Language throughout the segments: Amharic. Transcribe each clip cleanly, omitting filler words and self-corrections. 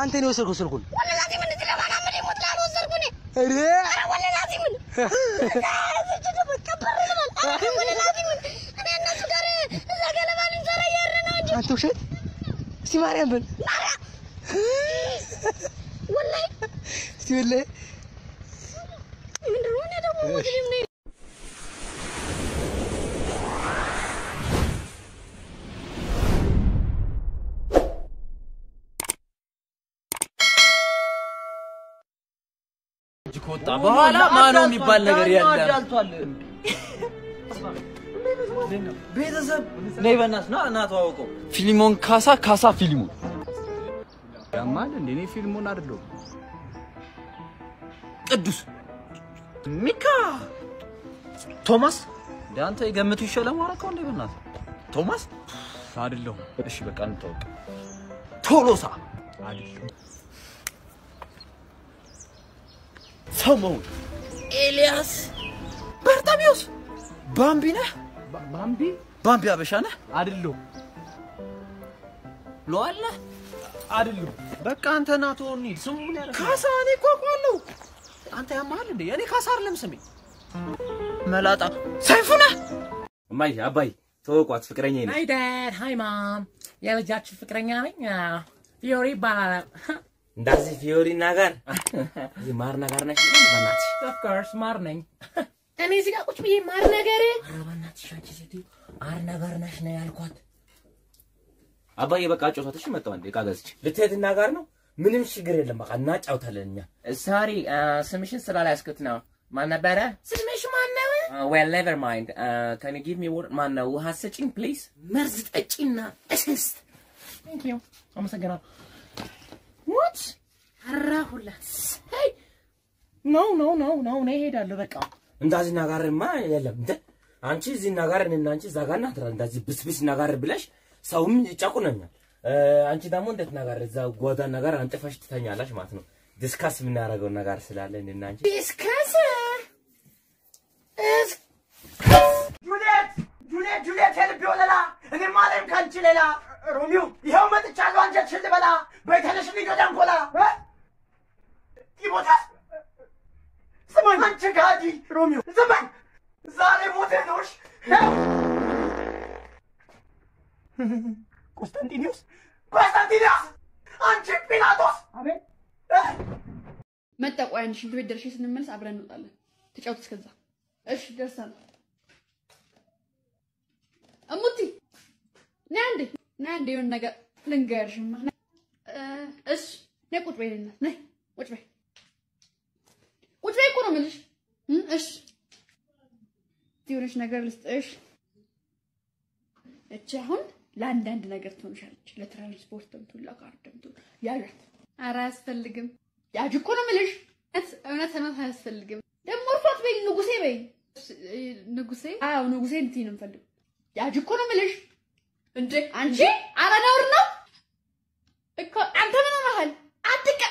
አንተ ነው ወሰድኩ ስልኩን والله لازم نتلمع من يموت لا وصلكوني እሬ والله لازم والله لازم انا الناس دار اذا قال بالي ترى يرنا አንተ ውሸት እስቲ ማርያም በል والله እስቲ ወላሂ من رونا دمو مجرمني ኮጣ በኋላ ማነው የሚባል ነገር ያለ ቤተሰብ ነይ በእናትህ ና ተዋውቀው ፊሊሞን ካሳ ፊሊሞን ያማል እንዴ እኔ ፊልሙን አይደለም ቅዱስ ሚካ ቶማስ ዳንተ ይገምቱ ይሻላል ማረከው እንዴ በእናትህ ቶማስ አይደለም እሺ በቃ እንተዋወቅ ቶሎሳ አይደለም ሰሞን ኤልያስ በርታቢዮስ ባምቢና ባምቢ አበሻና አይደለም ሎአላ አይደለም በቃ አንተ ናቶ እንሂድ ስሙ ምን ያረጋል ካሳኔ ቆቋለው አንተ ያማል እንዴ እኔ ካሳ አይደለም ስሜ መላጣ ሰይፉና ማይ አባይ ተወቋት ፍቅረኛ ነኝ Hi dad hi mom የልጃችሁ ፍቅረኛ ነኝ ፊዮሪ ይባላል እንዳዚህ ፊዮሪ ነገር ማር ነገር ነሽ በእናትሽ of course ማር ነኝ እኔ እዚህ ጋር ቁጭ ብዬ ማር ነገር በእናትሽ አንቺ ሴት አር ነገር ነሽ ነው ያልኳት አባዬ በቃ ጮታትሽ መጣው እንዴ ካገዝች ልትሄድና ጋር ነው ምንም ችግር የለም በቃ እናጫውታለን እኛ ሳሪ ስምሽን ስላላስከት ነው ማን ነበር ስምሽ ማን ነው well never mind can you give me what ማን ነው ውሃ ሰጪኝ please መርዝ ጠጪና እስስት thank you አመሰግናለሁ what አራሁላት hey no ነይ ሄዳለሁ በቃ እንዳዚህ ናጋርማ የለም እንዴ አንቺ እዚህ ናጋር እና አንቺ ዛጋና ትራ እንዳዚህ ብስብስ ናጋር ብለሽ ሰውም ይጫቁነኛል አንቺ ደግሞ እንዴት ናጋር እዛ ጎዳ ናጋር አንጥፈሽ ትተኛለሽ ማለት ነው ዲስካስ ምን ያረጋው ናጋር ስላለ እና አንቺ ዲስካስ ጁሊየት የልብ ወለላ እኔ ማለም ካንቺ ሌላ ሮሚዮ ይሄው መጥቻለሁ አንጀትሽን ልበላ በተነሽ ሊገዳም ኮላ ቲሞቴስ ስማኝ አንቺ ጋዲ ሮሚዮ ስማኝ ዛሬ ሞቴ ነውሽ ኮንስታንቲኖስ አንቺ ጲላጦስ አቤት መጣ ቆይ አንቺ ሽንት ቤት ደርሼ ስንመለስ አብረን እንወጣለን ተጫውት እስከዛ እሺ ደርሰናል እሙቲ ናንዴ የሆነ ነገር ልንገርሽማ እሺ ነይ ቁጭ በይ እናት ነይ ቁጭ በይ እኮ ነው የምልሽ እሺ የሆነች ነገር ልስጥሽ እቺ አሁን ለአንዳንድ ነገር ትሆንሻለች ለትራንስፖርትም ትሁን ለካርድም ትሁን ያዣት ኧረ አያስፈልግም ያዥ እኮ ነው የምልሽ እውነት አያስፈልግም ደግሞ እርሷት በይ ንጉሴ በይ ንጉሴ አዎ ንጉሴ እንትን ነው የምፈልገው ያዥ እኮ ነው የምልሽ እንዴ አንቺ ኧረ ነውር ነው እኮ አንተ ምን ሆነሃል አትቀ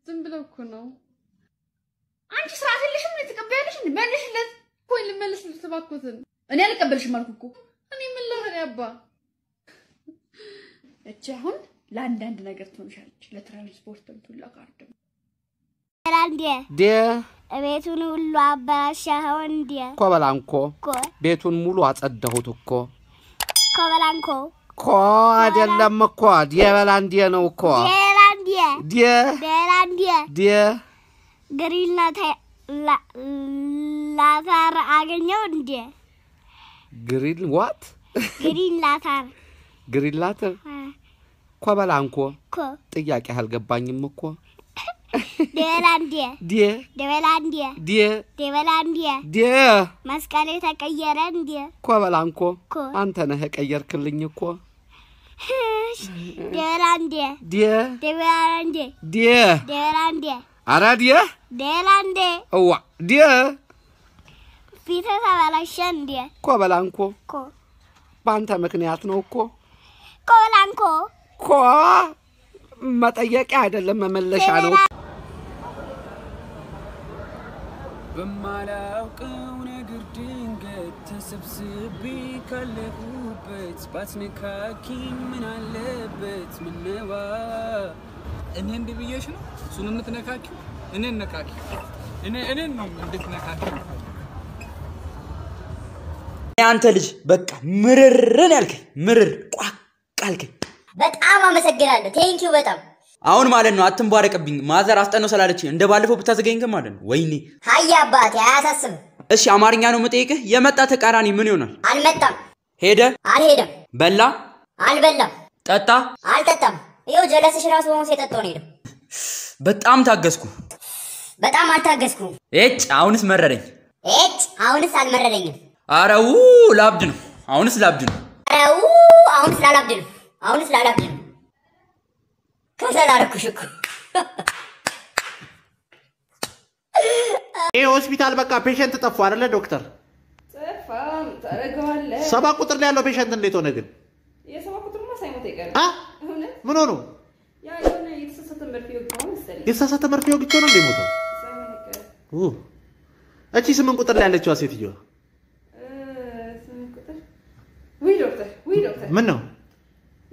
ዝም ብለው እኮ ነው አንቺ ስርዓት የለሽም ነው ተቀበያለሽ እንዴ መልሽለት ቆይ ልመልስልሽ ተባክኩትን እኔ አልቀበልሽም አልኩ እኮ እኔ ምን ልሆን ያባ እቺ አሁን ለአንዳንድ ነገር ትሆንሻለች ለትራንስፖርትም ትሁን ለካርድም ደ ቤቱን ሁሉ አበላሻው እንዴ ኮበላንኮ ቤቱን ሙሉ አጸደሁት እኮ ኮበላንኮ ኮ አይደለም እኮ ዲበላንዴ ነው እኮ ዲበላንዴ ግሪንላታ ላታር አገኘው እንዴ ግሪን what ግሪን ላታር ኮበላንኮ ጥያቄ አልገባኝም እኮ ደበላንዴ መስቀሌ ተቀየረ እንዴ ኮበላንኮ አንተ ነህ ቀየርክልኝ እኮ ደበላንዴ አራዲያ ደላንዴ እዋ ዲያ ፊት ተበላሸ እንዴ ኮበላንኮ ባንተ ምክንያት ነው እኮ ኮበላንኮ መጠየቂያ አይደለም መመለሻ ነው በማላውቀው ነገር ድንገት ተሰብስቤ ካለሁበት ባትነካኪኝ ምን አለበት ምነዋ እኔ እንድብየሽ ነው እሱን የምትነካኪው እኔን ነካኪ እኔን ነው እንድትነካኪ አንተ ልጅ በቃ ምርርን ያልከኝ ምርር ቋቃልከኝ በጣም አመሰግናለሁ ቴንኪው በጣም አሁን ማለት ነው አትንቧረቅብኝ ማዘር አስጠነው ስላለችኝ እንደባለፈው ብታዘገኝ ግን ማለት ነው ወይኔ ሃያ አባቴ አያሳስብ እሺ አማርኛ ነው መጠየቅህ የመጣ ተቃራኒ ምን ይሆናል አልመጣም ሄደ አልሄደም በላ አልበላም ጠጣ አልጠጣም ይኸው ጀለስሽ ራሱ ሆኖ ሲጠጣው ነው ሄደው በጣም ታገስኩ በጣም አልታገስኩ እጭ አሁንስ መረረኝ እጭ አሁንስ አልመረረኝም አረው ላብድ ነው አሁንስ ላብድ ነው አረው አሁንስ ላብድ ነው አሁንስ ላብድ ነው ከሰላርኩሽ እኮ ሆስፒታል በቃ ፔሸንት ጠፋ አይደለ ዶክተር ጠፋም ታረጋዋለ 7 ቁጥር ላይ ያለው ፔሸንት እንዴት ሆነ ግን የ7 ቁጥርማ ሳይሞት ይቀር ምን ሆኖ ያ የሆነ የተሳሳተ መርፌ ወግቶ መሰለኝ የተሳሳተ መርፌ ወግቶ ነው እንደሞተው እቺ 8 ቁጥር ላይ ያለችው ሴትዮ 8 ቁጥር ወይ ዶክተር ምን ነው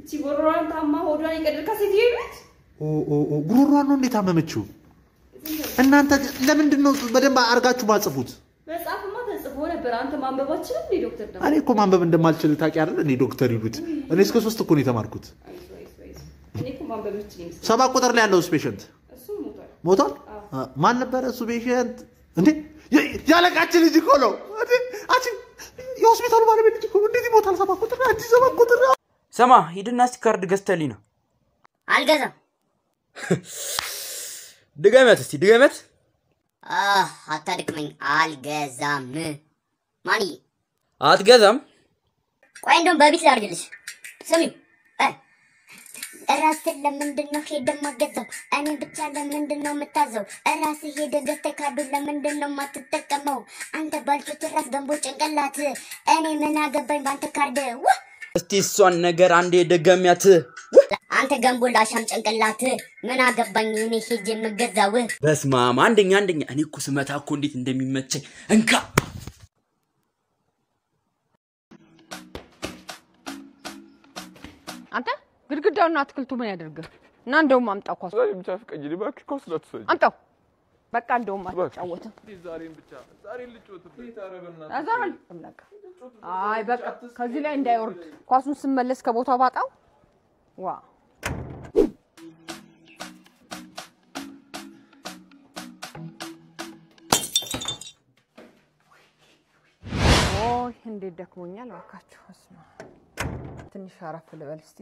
እቺ ቦሮዋን ታማ ሆዷን ይቀድርካ ሴትዮ ይብት ጉሮሯን ነው እንዴት አመመችው እናንተ ለምንድን ነው በደንብ አርጋችሁ ማጽፉት መጻፍማ ተጽፎ ነበር አንተ ማንበባችን እንዴ ዶክተር ደግሞ እኔ እኮ ማንበብ እንደማልችል ታውቂ አይደል እኔ ዶክተር ይሉት እኔ እስከ 3 እኮ ነው የተማርኩት እኔ እኮ ማንበብ ይችላል 7 ቁጥር ላይ ያለው ፔሸንት እሱ ሞቷል ማን ነበር እሱ ፔሸንት እንዴ ያለቃችን ልጅ እኮ ነው እንዴ አቺ የሆስፒታሉ ባለቤት ልጅ እኮ እንዴት ይሞታል 7 ቁጥር አዲስ 7 ቁጥር ሰማ ሂድና ካርድ ገዝተልኝ ነው አልገዛም ድገመት አታድክመኝ አልገዛም ማኒ አትገዛም ቆይ እንደውም በቢት ላድርግልሽ ስሚ ራስህ ለምንድን ነው ሄደህ ማገዛው እኔን ብቻ ለምንድን ነው የምታዘው ራስህ ሄደህ ገዝተህ ካርዱን ለምንድን ነው የማትጠቀመው አንተ ባልጩት ራስ ገንቦ ጭንቅላት እኔ ምን አገባኝ ባንተ ካርድ እስቲ እሷን ነገር አንዴ ደገሚያት አንተ ገንቦ ላሻም ጭንቅላት ምን አገባኝ እኔ ሄጄ የምገዛው በስማም አንደኛ እኔ እኮ ስመታ እኮ እንዴት እንደሚመቸኝ እንካ አንተ ግድግዳውና አትክልቱ ምን ያደርጋል እና እንደውም አምጣው ኳስ ዛሬ ብቻ ፍቀጅልኝ እባክህ ኳስ ላትሰጂ አምጣው በቃ እንደውም አትጫወትም ዛሬ ልጫወት ቤት አረበና አዛል ተምለቀ አይ በቃ ከዚህ ላይ እንዳይወርድ ኳሱን ስመለስ ከቦታው ባጣው ዋ ኦይ እንዴት ደክሞኛል ዋካችሁ እስማ ትንሽ አረፍ ልበል እስቲ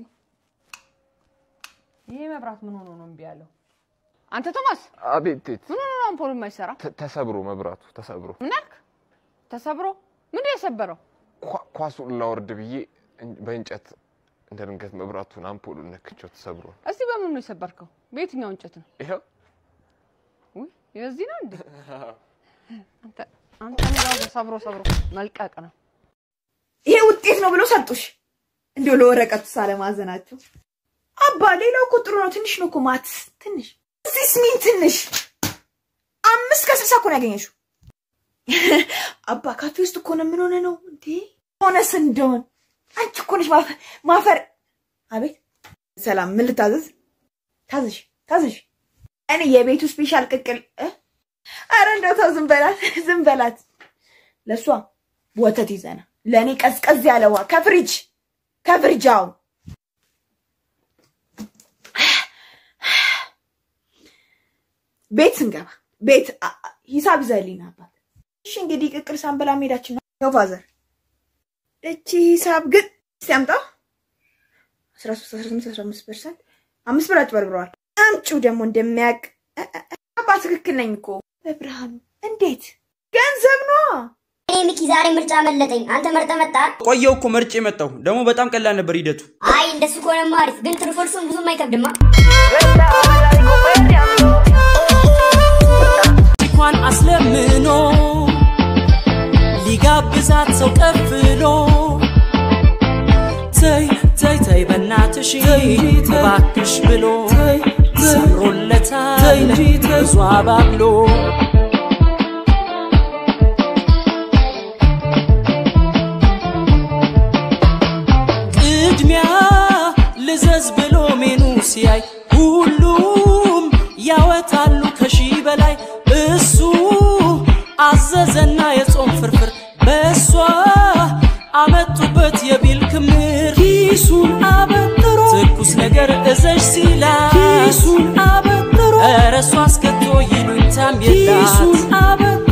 ይሄ መብራት ምን ሆኖ ነው እምቢ ያለው አንተ ቶማስ አቤት ምን ሆኖ ነው አምፖሉ የማይሰራ ተሰብሮ መብራቱ ተሰብሮ ምን አልክ ተሰብሮ ምንድን የሰበረው ኳሱን ላወርድ ብዬ በእንጨት እንደንገት መብራቱን አምፖሉን ነክቼው ተሰብሮ እስቲ በምን ነው የሰበርከው በየትኛው እንጨት ነው ይሄው ወይ የዚህ ነው እንዴ አንተ ነው ሰብሮ መልቀቅ ነው ይሄ ውጤት ነው ብሎ ሰጡሽ እንዴ ለወረቀቱ ሳለማዘናችሁ አባ ሌላው ቁጥሩ ነው ትንሽ ነው እኮ ማት ትንሽ እዚስ ምን ትንሽ 5 ከ60 እኮ ነው ያገኘሽው አባ ካፌ ውስጥ እኮ ነው ምን ሆነ ነው እንዴ ሆነስ እንደውን አንቺ እኮ ነሽ ማፈር አቤት ሰላም ምን ልታዘዝ ታዝሽ እኔ የቤቱ ስፔሻል ቅቅል አረ እንደው ተው ዝም በላት ለሷ ወተት ይዘና ለኔ ቀዝቀዝ ያለዋ ከፍሪጃው ቤት ስንገባ ቤት ሂሳብ ይዘልኝ አባት እሺ እንግዲህ ቅቅል ሳንበላ ሜዳችን ነው ፋዘር እቺ ሂሳብ ግን ሲያምጣ 13-15% 5 ብር አጭበርብረዋል አምጪው ደግሞ እንደሚያቅ አባ ትክክል ነኝ እኮ በብርሃኑ እንዴት ገንዘብ ነው እኔ ሚኪ ዛሬ ምርጫ መለጠኝ አንተ መርጠ መጣ ቆየው እኮ መርጬ መጣው ደግሞ በጣም ቀላል ነበር ሂደቱ አይ እንደሱ ኮነማ አሪፍ ግን ትርፎልሱን ብዙም አይከብድማ እንኳን አስለምኖ ሊጋብዛት ሰው ቀፍሎ ተይ በእናትሽ እባክሽ ብሎ ሰምሮለታል ብዙ አባብሎ ቅድሚያ ልዘዝ ብሎ ሜኑ ሲያይ ሁሉ ያመርታሉ ከሺህ በላይ እሱ አዘዘና የጾም ፍርፍር በሷ አመጡበት የቢል ክምር ኪሱን አበጥሮ ትኩስ ነገር እዘሽ ሲላ ኪሱን አበጥሮ እረሷ አስከቶ ይሉኝታም የላት ኪሱን አበጥሮ